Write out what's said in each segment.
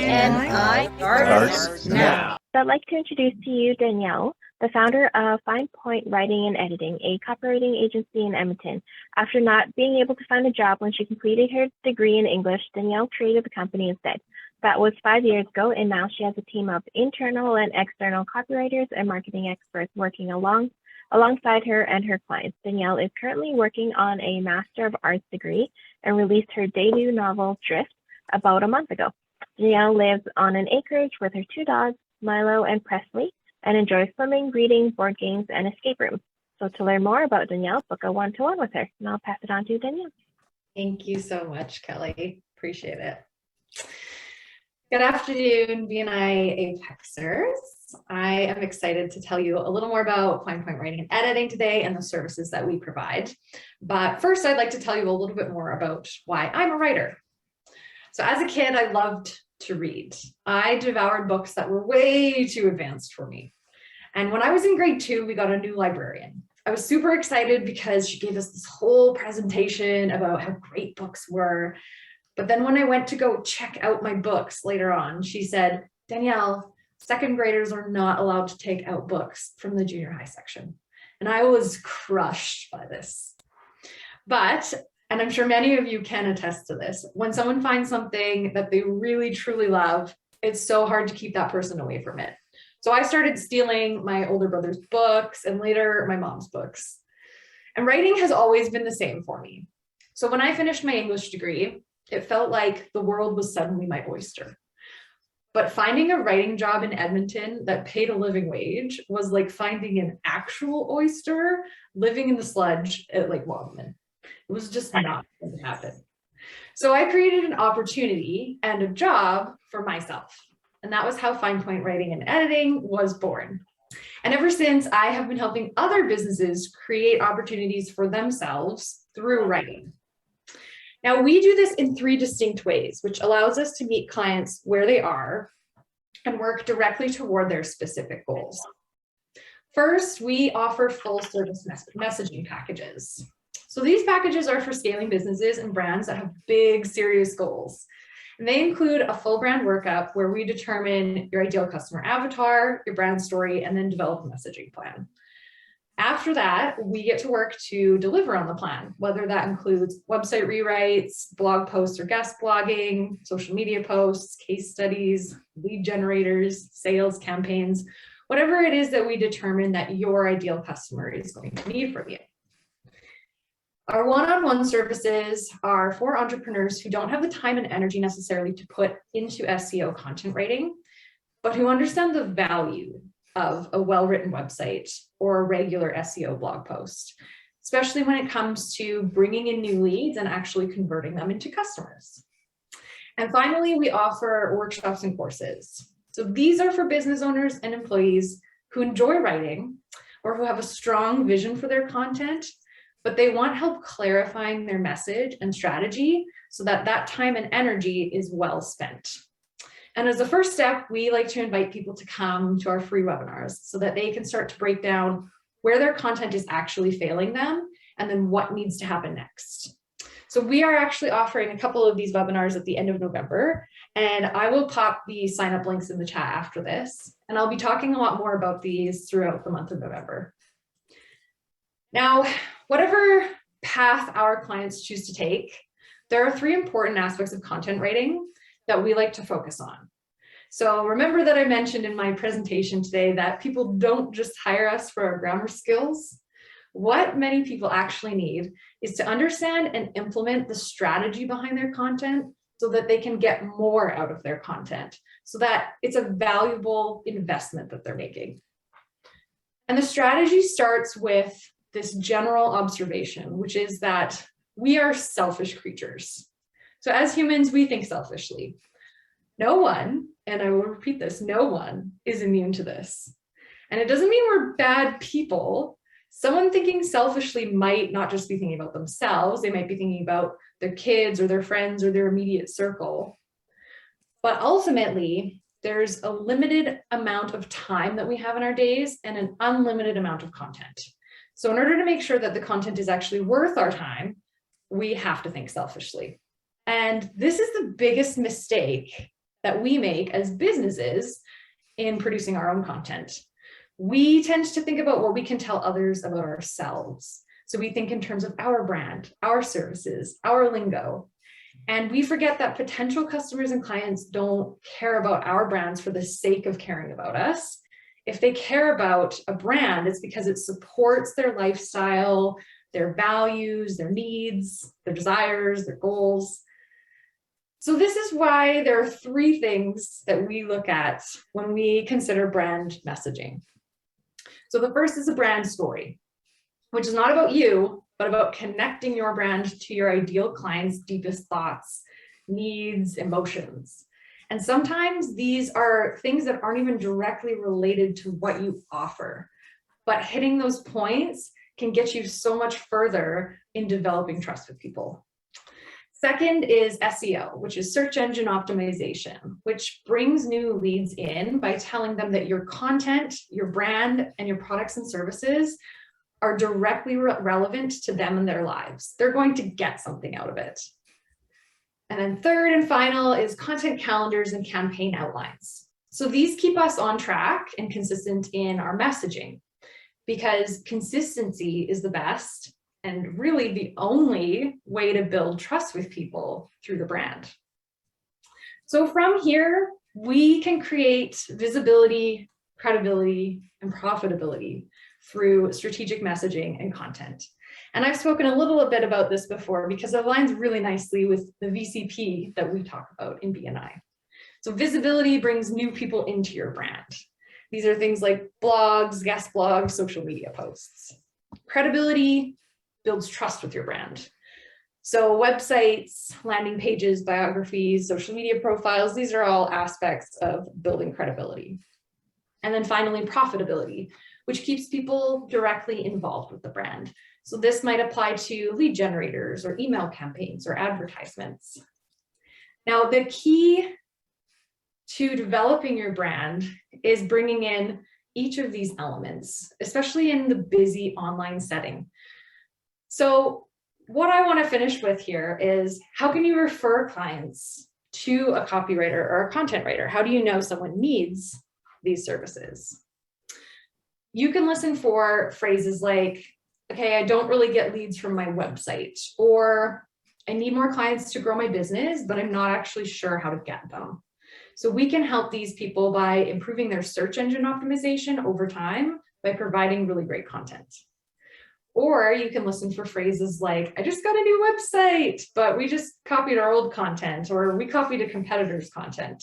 BNI starts now. So I'd like to introduce to you Danielle, the founder of Fine Point Writing and Editing, a copywriting agency in Edmonton. After not being able to find a job when she completed her degree in English, Danielle created the company instead. That was 5 years ago, and now she has a team of internal and external copywriters and marketing experts working alongside her and her clients. Danielle is currently working on a Master of Arts degree and released her debut novel, Drift, about a month ago. Danielle lives on an acreage with her 2 dogs, Milo and Presley, and enjoys swimming, reading, board games, and escape rooms. So to learn more about Danielle, book a one-to-one with her, and I'll pass it on to Danielle. Thank you so much, Kelly. Appreciate it. Good afternoon, BNI Apexers. I am excited to tell you a little more about Fine Point Writing and Editing today and the services that we provide. But first, I'd like to tell you a little bit more about why I'm a writer. So as a kid, I loved to read. I devoured books that were way too advanced for me. And when I was in grade 2, we got a new librarian. I was super excited because she gave us this whole presentation about how great books were. But then when I went to go check out my books later on, she said, Danielle, second graders are not allowed to take out books from the junior high section. And I was crushed by this. But, and I'm sure many of you can attest to this, when someone finds something that they really truly love, it's so hard to keep that person away from it. So I started stealing my older brother's books and later my mom's books. And writing has always been the same for me. So when I finished my English degree, it felt like the world was suddenly my oyster. But finding a writing job in Edmonton that paid a living wage was like finding an actual oyster living in the sludge at Lake Wildman. It was just not going to happen. So I created an opportunity and a job for myself. And that was how Fine Point Writing and Editing was born. And ever since, I have been helping other businesses create opportunities for themselves through writing. Now, we do this in 3 distinct ways, which allows us to meet clients where they are and work directly toward their specific goals. First, we offer full service messaging packages. So these packages are for scaling businesses and brands that have big, serious goals. And they include a full brand workup where we determine your ideal customer avatar, your brand story, and then develop a messaging plan. After that, we get to work to deliver on the plan, whether that includes website rewrites, blog posts or guest blogging, social media posts, case studies, lead generators, sales campaigns, whatever it is that we determine that your ideal customer is going to need from you. Our one-on-one services are for entrepreneurs who don't have the time and energy necessarily to put into SEO content writing, but who understand the value of a well-written website or a regular SEO blog post, especially when it comes to bringing in new leads and actually converting them into customers. And finally, we offer workshops and courses. So these are for business owners and employees who enjoy writing or who have a strong vision for their content, but they want help clarifying their message and strategy so that that time and energy is well spent. And as a first step, we like to invite people to come to our free webinars so that they can start to break down where their content is actually failing them and then what needs to happen next. So we are actually offering a couple of these webinars at the end of November, and I will pop the sign up links in the chat after this. And I'll be talking a lot more about these throughout the month of November. Now, whatever path our clients choose to take, there are 3 important aspects of content writing that we like to focus on. So remember that I mentioned in my presentation today that people don't just hire us for our grammar skills. What many people actually need is to understand and implement the strategy behind their content so that they can get more out of their content, so that it's a valuable investment that they're making. And the strategy starts with this general observation, which is that we are selfish creatures. So as humans, we think selfishly. No one, and I will repeat this, no one is immune to this. And it doesn't mean we're bad people. Someone thinking selfishly might not just be thinking about themselves, they might be thinking about their kids or their friends or their immediate circle. But ultimately, there's a limited amount of time that we have in our days and an unlimited amount of content. So in order to make sure that the content is actually worth our time, we have to think selfishly. And this is the biggest mistake that we make as businesses in producing our own content. We tend to think about what we can tell others about ourselves. So we think in terms of our brand, our services, our lingo. And we forget that potential customers and clients don't care about our brands for the sake of caring about us. If they care about a brand, it's because it supports their lifestyle, their values, their needs, their desires, their goals. So this is why there are 3 things that we look at when we consider brand messaging. So the first is a brand story, which is not about you, but about connecting your brand to your ideal client's deepest thoughts, needs, emotions. And sometimes these are things that aren't even directly related to what you offer, but hitting those points can get you so much further in developing trust with people. Second is SEO, which is search engine optimization, which brings new leads in by telling them that your content, your brand, and your products and services are directly relevant to them and their lives. They're going to get something out of it. And then third and final is content calendars and campaign outlines. So these keep us on track and consistent in our messaging, because consistency is the best and really the only way to build trust with people through the brand. So from here, we can create visibility, credibility, and profitability through strategic messaging and content. And I've spoken a little bit about this before because it aligns really nicely with the VCP that we talk about in BNI. So visibility brings new people into your brand. These are things like blogs, guest blogs, social media posts. Credibility builds trust with your brand. So websites, landing pages, biographies, social media profiles, these are all aspects of building credibility. And then finally, profitability, which keeps people directly involved with the brand. So this might apply to lead generators or email campaigns or advertisements. Now, the key to developing your brand is bringing in each of these elements, especially in the busy online setting. So what I want to finish with here is, how can you refer clients to a copywriter or a content writer? How do you know someone needs these services? You can listen for phrases like, okay, I don't really get leads from my website, or I need more clients to grow my business, but I'm not actually sure how to get them. So we can help these people by improving their search engine optimization over time by providing really great content. Or you can listen for phrases like, I just got a new website, but we just copied our old content, or we copied a competitor's content.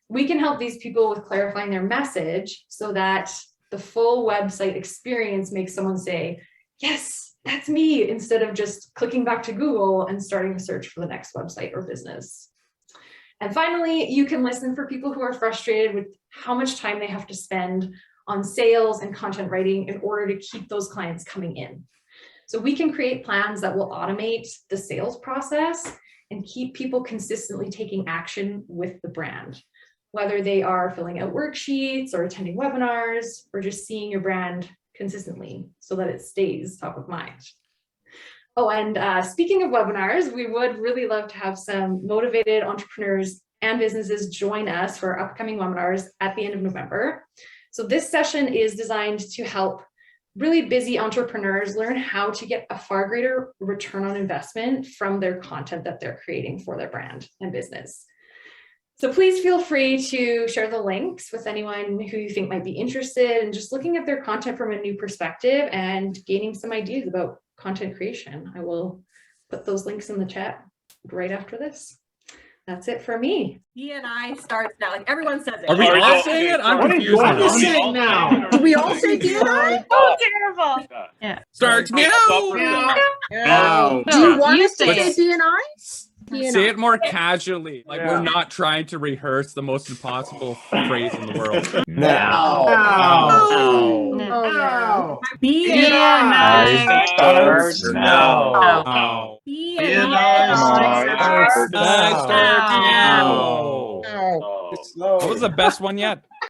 We can help these people with clarifying their message so that the full website experience makes someone say, yes, that's me, instead of just clicking back to Google and starting a search for the next website or business. And finally, you can listen for people who are frustrated with how much time they have to spend on sales and content writing in order to keep those clients coming in. So we can create plans that will automate the sales process and keep people consistently taking action with the brand, whether they are filling out worksheets or attending webinars or just seeing your brand consistently so that it stays top of mind. Oh, and speaking of webinars, we would really love to have some motivated entrepreneurs and businesses join us for our upcoming webinars at the end of November. So this session is designed to help really busy entrepreneurs learn how to get a far greater return on investment from their content that they're creating for their brand and business. So please feel free to share the links with anyone who you think might be interested in just looking at their content from a new perspective and gaining some ideas about content creation. I will put those links in the chat right after this. That's it for me. BNI starts now. Like everyone says it. Are we all saying it? I'm confused. What are you saying now? Do we all say BNI? Oh, terrible. Yeah. Starts now. Now. Do you want you us to say say it. BNI? Say it more casually. Like Yeah. we're not trying to rehearse the most impossible phrase in the world. Now. Oh, Now. BNI Starts now. Oh. BNI starts Starts now. That was the best one yet.